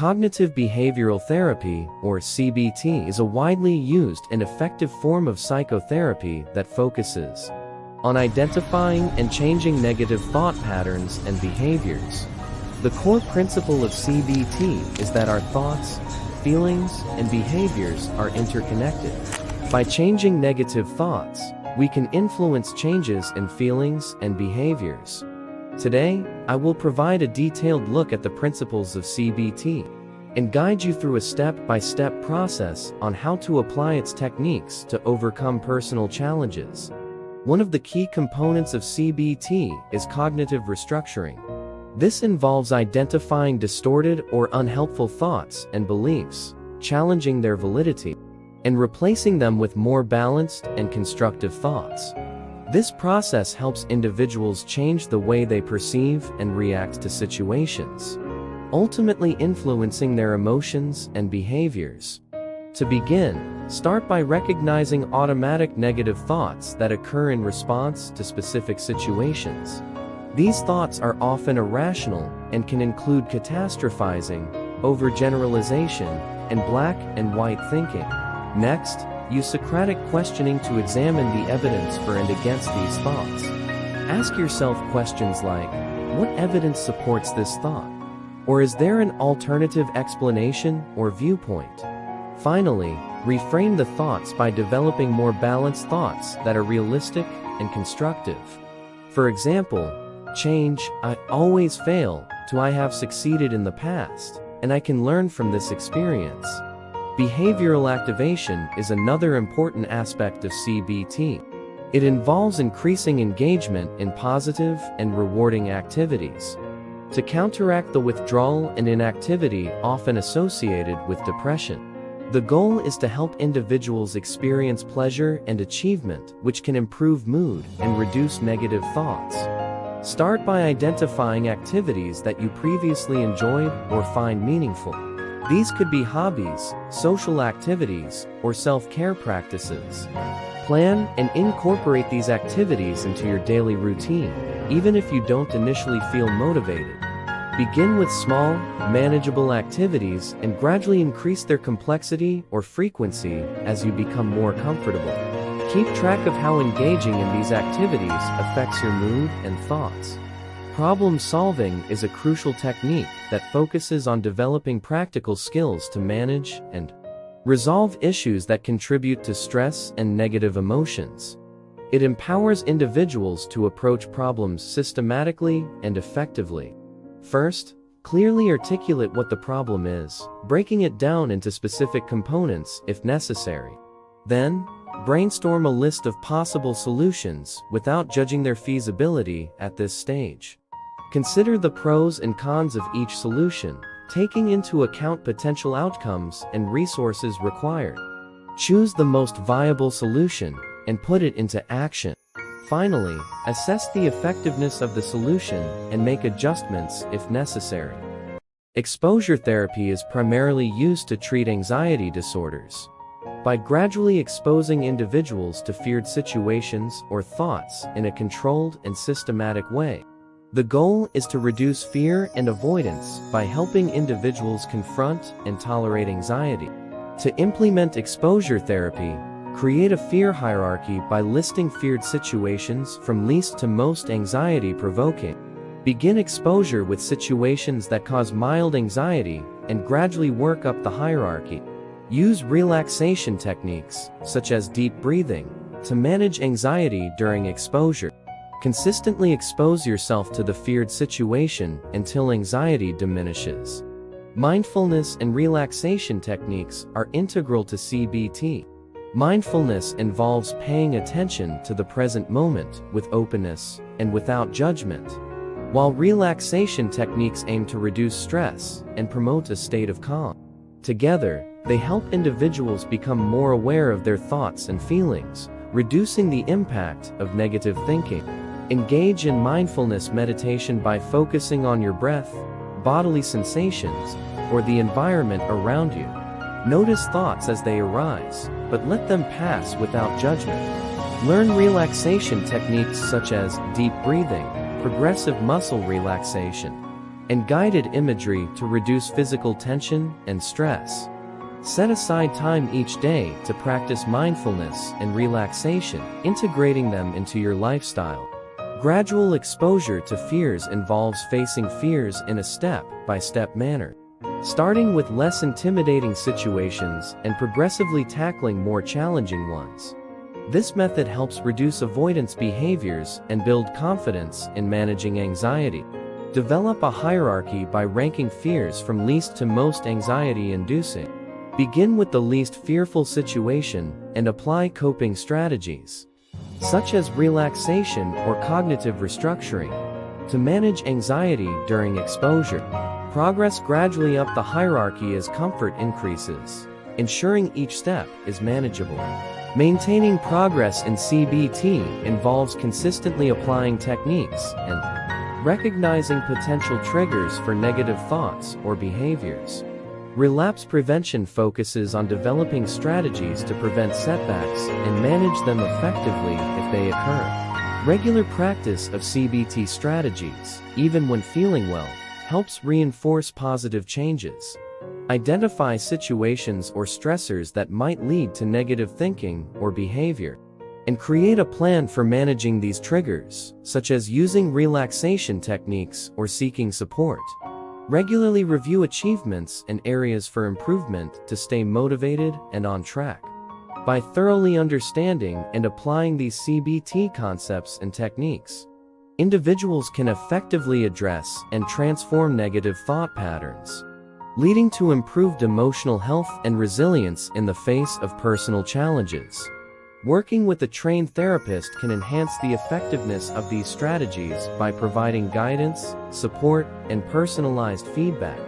Cognitive behavioral therapy, or CBT, is a widely used and effective form of psychotherapy that focuses on identifying and changing negative thought patterns and behaviors. The core principle of CBT is that our thoughts, feelings, and behaviors are interconnected. By changing negative thoughts, we can influence changes in feelings and behaviors. Today, I will provide a detailed look at the principles of CBT and guide you through a step-by-step process on how to apply its techniques to overcome personal challenges. One of the key components of CBT is cognitive restructuring. This involves identifying distorted or unhelpful thoughts and beliefs, challenging their validity, and replacing them with more balanced and constructive thoughts. This process helps individuals change the way they perceive and react to situations, ultimately influencing their emotions and behaviors. To begin, start by recognizing automatic negative thoughts that occur in response to specific situations. These thoughts are often irrational and can include catastrophizing, overgeneralization, and black and white thinking. Next, use Socratic questioning to examine the evidence for and against these thoughts. Ask yourself questions like, what evidence supports this thought? Or is there an alternative explanation or viewpoint? Finally, reframe the thoughts by developing more balanced thoughts that are realistic and constructive. For example, change "I always fail" to "I have succeeded in the past, and I can learn from this experience." Behavioral activation is another important aspect of CBT. It involves increasing engagement in positive and rewarding activities to counteract the withdrawal and inactivity often associated with depression. The goal is to help individuals experience pleasure and achievement, which can improve mood and reduce negative thoughts. Start by identifying activities that you previously enjoyed or find meaningful. These could be hobbies, social activities, or self-care practices. Plan and incorporate these activities into your daily routine, even if you don't initially feel motivated. Begin with small, manageable activities and gradually increase their complexity or frequency as you become more comfortable. Keep track of how engaging in these activities affects your mood and thoughts. Problem solving is a crucial technique that focuses on developing practical skills to manage and resolve issues that contribute to stress and negative emotions. It empowers individuals to approach problems systematically and effectively. First, clearly articulate what the problem is, breaking it down into specific components if necessary. Then, brainstorm a list of possible solutions without judging their feasibility at this stage. Consider the pros and cons of each solution, taking into account potential outcomes and resources required. Choose the most viable solution and put it into action. Finally, assess the effectiveness of the solution and make adjustments if necessary. Exposure therapy is primarily used to treat anxiety disorders. By gradually exposing individuals to feared situations or thoughts in a controlled and systematic way, the goal is to reduce fear and avoidance by helping individuals confront and tolerate anxiety. To implement exposure therapy, create a fear hierarchy by listing feared situations from least to most anxiety-provoking. Begin exposure with situations that cause mild anxiety and gradually work up the hierarchy. Use relaxation techniques, such as deep breathing, to manage anxiety during exposure. Consistently expose yourself to the feared situation until anxiety diminishes. Mindfulness and relaxation techniques are integral to CBT. Mindfulness involves paying attention to the present moment with openness and without judgment, while relaxation techniques aim to reduce stress and promote a state of calm. Together, they help individuals become more aware of their thoughts and feelings, reducing the impact of negative thinking. Engage in mindfulness meditation by focusing on your breath, bodily sensations, or the environment around you. Notice thoughts as they arise, but let them pass without judgment. Learn relaxation techniques such as deep breathing, progressive muscle relaxation, and guided imagery to reduce physical tension and stress. Set aside time each day to practice mindfulness and relaxation, integrating them into your lifestyle. Gradual exposure to fears involves facing fears in a step-by-step manner, starting with less intimidating situations and progressively tackling more challenging ones. This method helps reduce avoidance behaviors and build confidence in managing anxiety. Develop a hierarchy by ranking fears from least to most anxiety-inducing. Begin with the least fearful situation and apply coping strategies, such as relaxation or cognitive restructuring, to manage anxiety during exposure. Progress gradually up the hierarchy as comfort increases, ensuring each step is manageable. Maintaining progress in CBT involves consistently applying techniques and recognizing potential triggers for negative thoughts or behaviors. Relapse prevention focuses on developing strategies to prevent setbacks and manage them effectively if they occur. Regular practice of CBT strategies, even when feeling well, helps reinforce positive changes. Identify situations or stressors that might lead to negative thinking or behavior, and create a plan for managing these triggers, such as using relaxation techniques or seeking support. Regularly review achievements and areas for improvement to stay motivated and on track. By thoroughly understanding and applying these CBT concepts and techniques, individuals can effectively address and transform negative thought patterns, leading to improved emotional health and resilience in the face of personal challenges. Working with a trained therapist can enhance the effectiveness of these strategies by providing guidance, support, and personalized feedback.